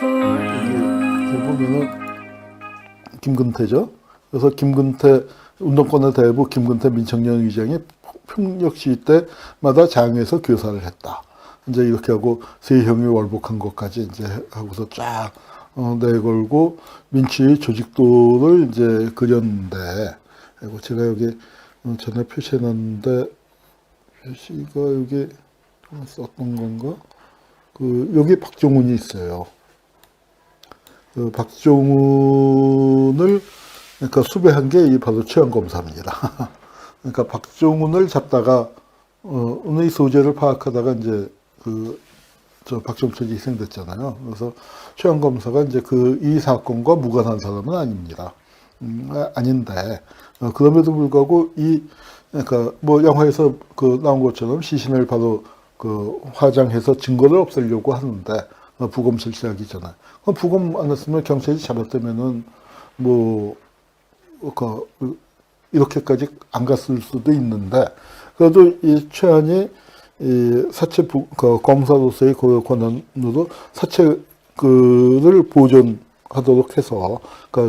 여기 보면은 김근태죠. 그래서 김근태 운동권의 대부 김근태 민청년 의장이 평역 시위 때마다 장에서 교사를 했다. 이제 이렇게 하고 세형이 월복한 것까지 이제 하고서 쫙 내걸고 민주주의 조직도를 이제 그렸는데, 그리고 제가 여기 전에 표시해놨는데 표시가 여기 썼던 건가? 여기 박종훈이 있어요. 박종훈을 그러니까 수배한 게 바로 최영검사입니다. 그러니까 박종훈을 잡다가 은의 소재를 파악하다가 이제 박종철이 희생됐잖아요. 그래서 최영검사가 이제 이 사건과 무관한 사람은 아닙니다. 아닌데 그럼에도 불구하고 그러니까 뭐 영화에서 나온 것처럼 시신을 바로 화장해서 증거를 없애려고 하는데 부검 실시하기 전에 부검 안 했으면 경찰이 잡았다면은 뭐 이렇게까지 안 갔을 수도 있는데, 그래도 이 최한이 이 사체 검사로서의 그 권한으로 사체를 보존하도록 해서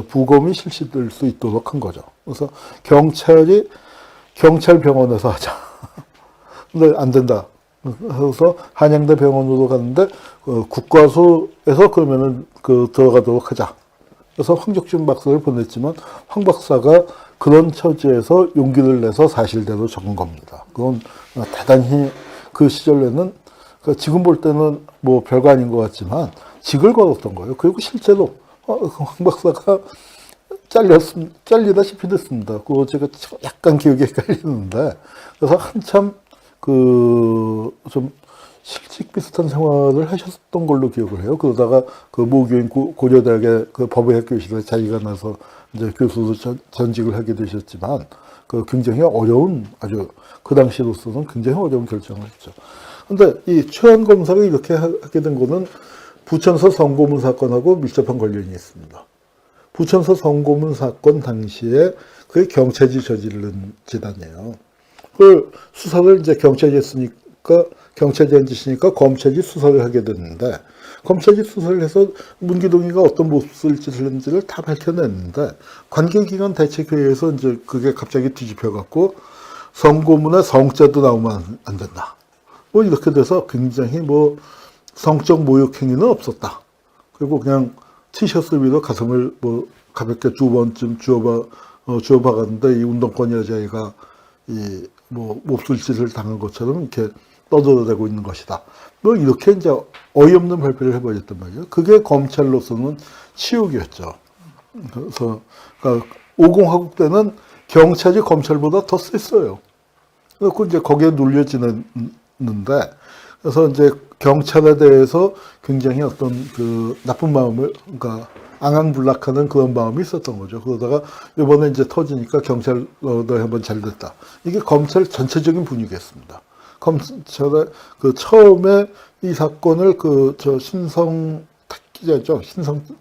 부검이 실시될 수 있도록 한 거죠. 그래서 경찰 병원에서 하자. 근데 안 된다. 그래서 한양대 병원으로 갔는데 국과수에서 그러면은 들어가도록 하자. 그래서 황적준 박사를 보냈지만 황 박사가 그런 처지에서 용기를 내서 사실대로 적은 겁니다. 그건 대단히 그 시절에는 지금 볼 때는 뭐 별거 아닌 것 같지만 직을 걸었던 거예요. 그리고 실제로 황 박사가 잘리다시피 됐습니다. 그거 제가 약간 기억이 헷갈리는데, 그래서 한참 좀 실직 비슷한 생활을 하셨던 걸로 기억을 해요. 그러다가 모교인 고려대학의 법의학 교실에 자기가 나서 이제 교수로 전직을 하게 되셨지만, 굉장히 어려운, 아주 그 당시로서는 굉장히 어려운 결정을 했죠. 근데 이 최한 검사가 이렇게 하게 된 거는 부천서 성고문 사건하고 밀접한 관련이 있습니다. 부천서 성고문 사건 당시에 그게 경찰이 저지른 재단이에요. 그 수사를 이제 경찰이 했으니까, 경찰이 한 짓이니까 검찰이 수사를 하게 됐는데, 검찰이 수사를 해서 문기동이가 어떤 몹쓸 짓을 했는지를 다 밝혀냈는데, 관계기관 대책회의에서 이제 그게 갑자기 뒤집혀갖고, 성고문에 성자도 나오면 안 된다. 뭐 이렇게 돼서 굉장히 뭐 성적 모욕 행위는 없었다. 그리고 그냥 티셔츠 위로 가슴을 뭐 가볍게 2번쯤 주워박았는데, 이 운동권 여자애가 뭐 몹쓸 짓을 당한 것처럼 이렇게 떠들어대고 있는 것이다. 뭐 이렇게 이제 어이없는 발표를 해버렸단 말이에요. 그게 검찰로서는 치욕이었죠. 그래서 그러니까 50화국 때는 경찰이 검찰보다 더 셌어요. 그래서 이제 거기에 눌려지는데, 그래서 이제 경찰에 대해서 굉장히 어떤 나쁜 마음을, 그러니까 앙앙불락하는 그런 마음이 있었던 거죠. 그러다가 이번에 이제 터지니까 경찰 너 한번 잘 됐다. 이게 검찰 전체적인 분위기였습니다. 검찰의 처음에 이 사건을 신성택 기자죠.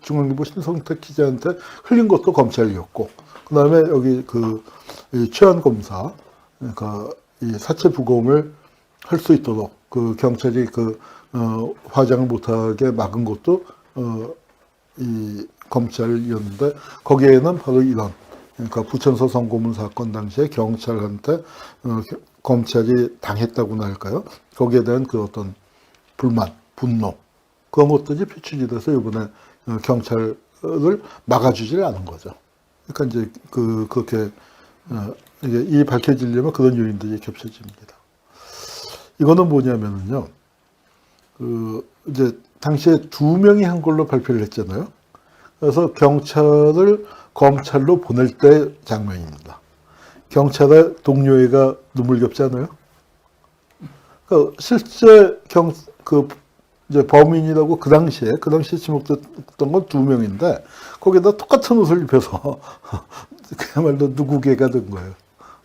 중앙일보 신성택 기자한테 흘린 것도 검찰이었고, 그 다음에 여기 이 최한 검사, 그러니까 이 사체 부검을 할 수 있도록 경찰이 화장을 못하게 막은 것도 이 검찰이었는데, 거기에는 바로 이런, 그러니까 부천서 성고문 사건 당시에 경찰한테 검찰이 당했다고나 할까요? 거기에 대한 어떤 불만, 분노, 그런 것들이 표출이 돼서 이번에 경찰을 막아주질 않은 거죠. 그러니까 이제 그렇게 이게 밝혀지려면 그런 요인들이 겹쳐집니다. 이거는 뭐냐면요, 이제 당시에 2명이 한 걸로 발표를 했잖아요. 그래서 경찰을 검찰로 보낼 때 장면입니다. 경찰의 동료애가 눈물겹지 않아요? 그러니까 실제 이제 범인이라고 그 당시에 지목됐던 건 2명인데, 거기다 똑같은 옷을 입혀서 그야말로 누구개가 된 거예요.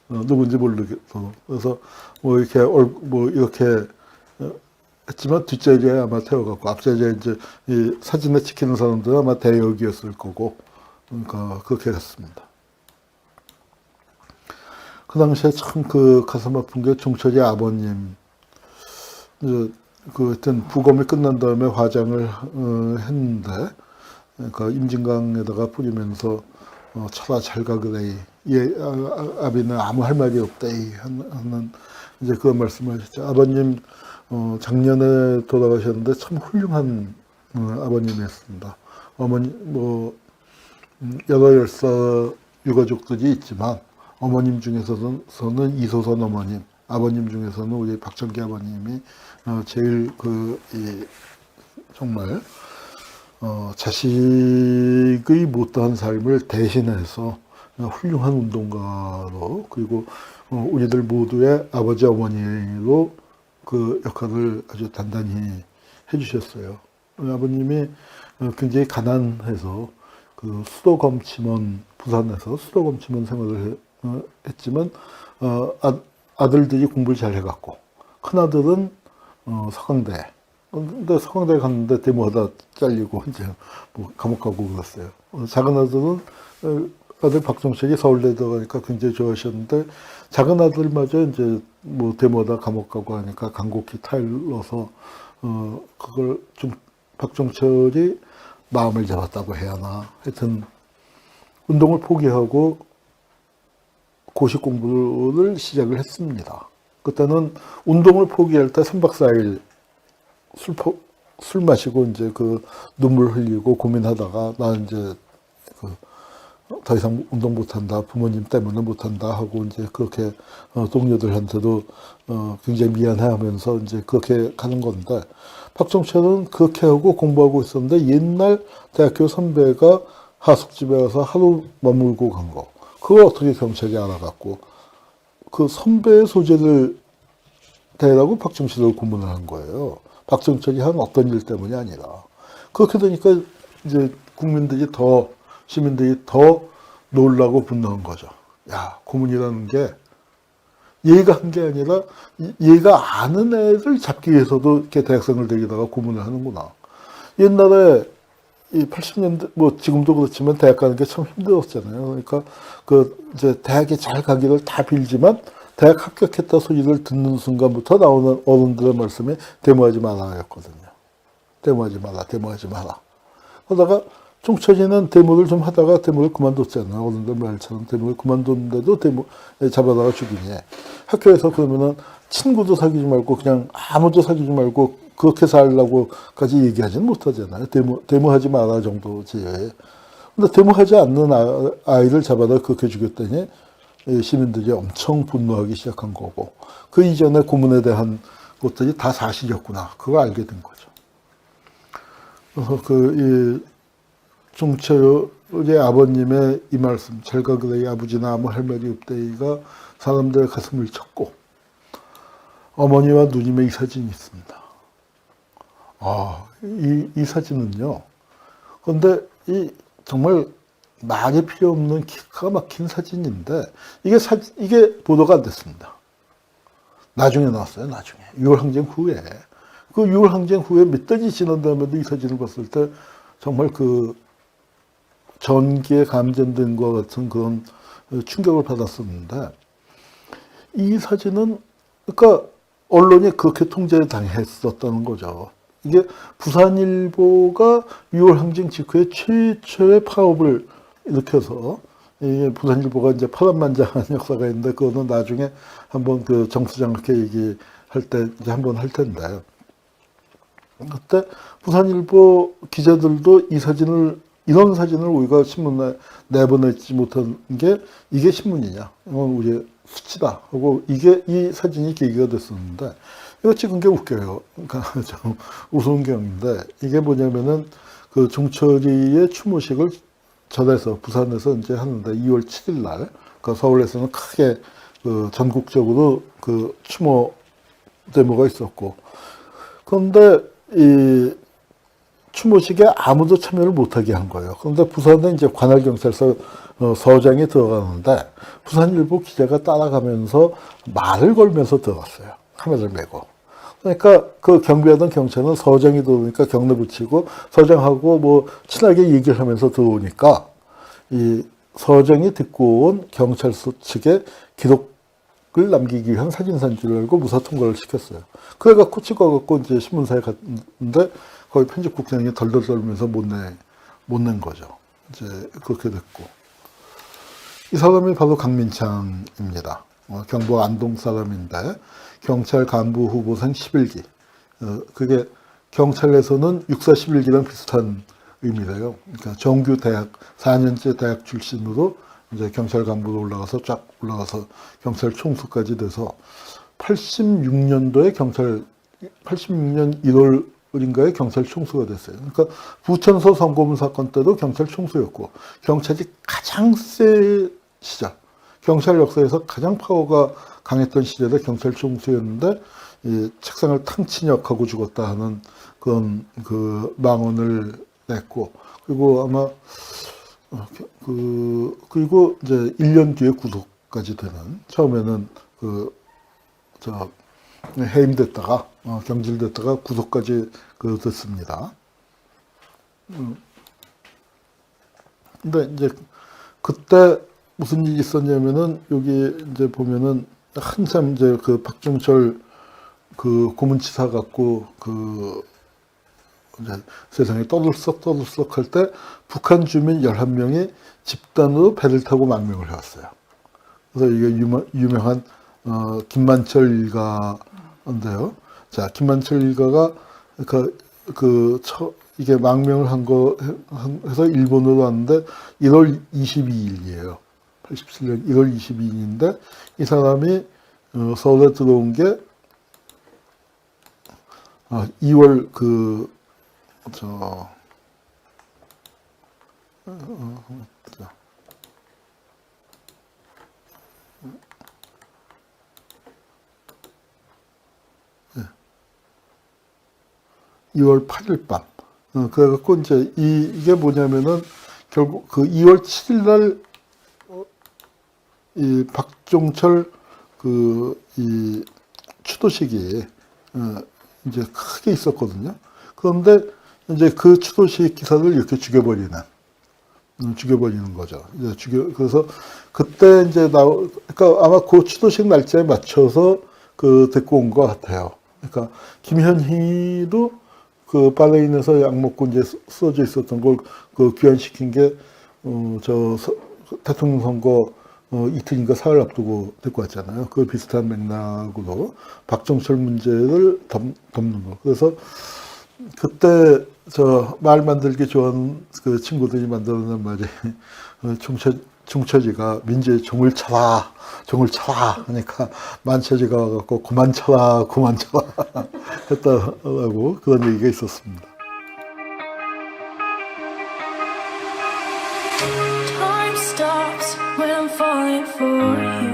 누군지 모르겠어. 그래서 뭐 이렇게 했지만 뒷자리에 아마 태워갖고 앞자리에 이제 이 사진에 찍히는 사람들은 아마 대역이었을 거고, 그러니까 그렇게 했습니다. 그 당시에 참 가슴 아픈 게 종철이 아버님, 그 하여튼 부검이 끝난 다음에 화장을 했는데, 그러니까 임진강에다가 뿌리면서 쳐라 잘 가그레이, 아비는 아무 할 말이 없다이 하는 이제 그런 말씀을 하셨죠. 아버님 작년에 돌아가셨는데 참 훌륭한 아버님이었습니다. 어머니 여러 열사 유가족들이 있지만 어머님 중에서는 이소선 어머님, 아버님 중에서는 우리 박정기 아버님이 제일 정말 자식의 못다한 삶을 대신해서 훌륭한 운동가로, 그리고 우리들 모두의 아버지 어머니로 그 역할을 아주 단단히 해주셨어요. 아버님이 굉장히 가난해서 그 수도검침원, 부산에서 수도검침원 생활을 했지만 아들들이 공부를 잘 해갖고, 큰아들은 서강대, 근데 서강대 갔는데 데모하다 잘리고 이제 뭐 감옥 가고 그랬어요. 작은 아들은 아들 박종철이 서울대 들어가니까 굉장히 좋아하셨는데, 작은 아들마저 이제 뭐 데모하다 감옥 가고 하니까 간곡히 타일러서 그걸 좀 박종철이 마음을 잡았다고 해야 하나. 하여튼 운동을 포기하고 고시 공부를 시작을 했습니다. 그때는 운동을 포기할 때 3박 4일 술 마시고 이제 그 눈물 흘리고 고민하다가 나 이제 더 이상 운동 못한다, 부모님 때문에 못한다 하고 이제 그렇게 동료들한테도 굉장히 미안해하면서 이제 그렇게 가는 건데, 박종철은 그렇게 하고 공부하고 있었는데 옛날 대학교 선배가 하숙집에 가서 하루 머물고 간 거, 그걸 어떻게 경찰이 알아갖고 그 선배의 소재를 대라고 박종철을 고문을 한 거예요. 박종철이 한 어떤 일 때문이 아니라. 그렇게 되니까 이제 시민들이 더 놀라고 분노한 거죠. 야, 고문이라는 게 얘가 한 게 아니라 얘가 아는 애를 잡기 위해서도 이렇게 대학생을 데리다가 고문을 하는구나. 옛날에 이 80년대, 뭐 지금도 그렇지만 대학 가는 게 참 힘들었잖아요. 그러니까 이제 대학에 잘 가기를 다 빌지만 대학 합격했다 소리를 듣는 순간부터 나오는 어른들의 말씀이 데모하지 마라였거든요. 데모하지 마라. 그러다가 종철이는 데모를 좀 하다가 데모를 그만뒀잖아요. 어른들 말처럼 데모를 그만뒀는데도 데모에 잡아다가 죽이니. 학교에서 그러면은 친구도 사귀지 말고 그냥 아무도 사귀지 말고 그렇게 살라고까지 얘기하지는 못하잖아요. 데모하지 마라 정도지. 근데 데모하지 않는 아이를 잡아다 그렇게 죽였더니 시민들이 엄청 분노하기 시작한 거고, 그 이전에 고문에 대한 것들이 다 사실이었구나. 그걸 알게 된 거죠. 그래서 종철의 아버님의 이 말씀, 잘 가그레이 아버지나 아무 할 말이 없대이가 사람들의 가슴을 쳤고, 어머니와 누님의 이 사진이 있습니다. 이 사진은요. 그런데 정말 말이 필요 없는 기가 막힌 사진인데, 이게 보도가 안 됐습니다. 나중에 나왔어요, 나중에. 6월 항쟁 후에. 그 6월 항쟁 후에 몇 달이 지난 다음에도 이 사진을 봤을 때 정말 전기에 감전된 것 같은 그런 충격을 받았었는데, 이 사진은, 그러니까 언론이 그렇게 통제당했었다는 거죠. 이게 부산일보가 6월 항쟁 직후에 최초의 파업을 일으켜서, 부산일보가 이제 파란만장한 역사가 있는데, 그거는 나중에 한번 정수장 이렇게 얘기할 때 이제 한번 할 텐데, 그때 부산일보 기자들도 이런 사진을 우리가 신문에 내보내지 못한 게 이게 신문이냐, 우리 수치다 하고 이 사진이 계기가 됐었는데, 이거 찍은 게 웃겨요. 그러니까 좀 우스운 경인데, 이게 뭐냐면은 종철이의 추모식을 전에서 부산에서 이제 하는데 2월 7일 날, 서울에서는 크게 전국적으로 추모 데모가 있었고, 그런데 이 추모식에 아무도 참여를 못하게 한 거예요. 그런데 부산에 이제 관할경찰서 서장이 들어가는데, 부산일보 기자가 따라가면서 말을 걸면서 들어갔어요. 카메라를 메고. 그러니까 그 경비하던 경찰은 서장이 들어오니까 경례 붙이고, 서장하고 뭐 친하게 얘기를 하면서 들어오니까 이 서장이 듣고 온 경찰서 측의 기록 남기기 위한 사진사인 줄 알고 무사 통과를 시켰어요. 그래갖고 찍어갖고 이제 신문사에 갔는데 거기 편집국장이 덜덜 떨면서 못 낸 거죠. 이제 그렇게 됐고. 이 사람이 바로 강민창입니다. 경북 안동 사람인데 경찰 간부 후보생 11기. 그게 경찰에서는 육사 11기랑 비슷한 의미래요. 그러니까 정규 대학 4년제 대학 출신으로 이제 경찰 간부로 올라가서 쫙 올라가서 경찰 총수까지 돼서 86년도에 86년 1월인가에 경찰 총수가 됐어요. 그러니까 부천서 성고문 사건 때도 경찰 총수였고 경찰이 가장 세 시절, 경찰 역사에서 가장 파워가 강했던 시절에 경찰 총수였는데 이 책상을 탕친역하고 죽었다 하는 그런 그 망언을 냈고 그리고 아마 그리고 이제 1년 뒤에 구속까지 되는 처음에는 해임됐다가 경질됐다가 구속까지 됐습니다. 근데 이제 그때 무슨 일이 있었냐면은 여기 이제 보면은 한참 이제 그 박종철 그 고문치사 갖고 이제 세상에 떠들썩 할 때 북한 주민 11명이 집단으로 배를 타고 망명을 해왔어요. 그래서 이게 유명한 김만철 일가인데요. 자, 김만철 일가가 이게 망명을 해서 일본으로 왔는데 1월 22일이에요. 87년 1월 22일인데 이 사람이 서울에 들어온 게 2월 2월 8일 밤. 그래갖고 이제 이게 뭐냐면은 결국 그 2월 7일 날 이 박종철 이 추도식이 이제 크게 있었거든요. 그런데 이제 그 추도식 기사를 이렇게 죽여버리는 거죠. 그래서 그때 이제 그러니까 아마 그 추도식 날짜에 맞춰서 데리고 온 것 같아요. 그러니까 김현희도 그 바레인에서 약 먹고 이제 쓰러져 있었던 걸 귀환시킨 게 대통령 선거 이틀인가 사흘 앞두고 데리고 왔잖아요. 그 비슷한 맥락으로 박정철 문제를 덮는 거. 그래서 그때 말 만들기 좋아하는 그 친구들이 만들어낸 말이 중처지가 민주의 종을 쳐라 하니까 만처지가 와갖고 그만 쳐라 했다라고 그런 얘기가 있었습니다. Time stops when I'm falling for you.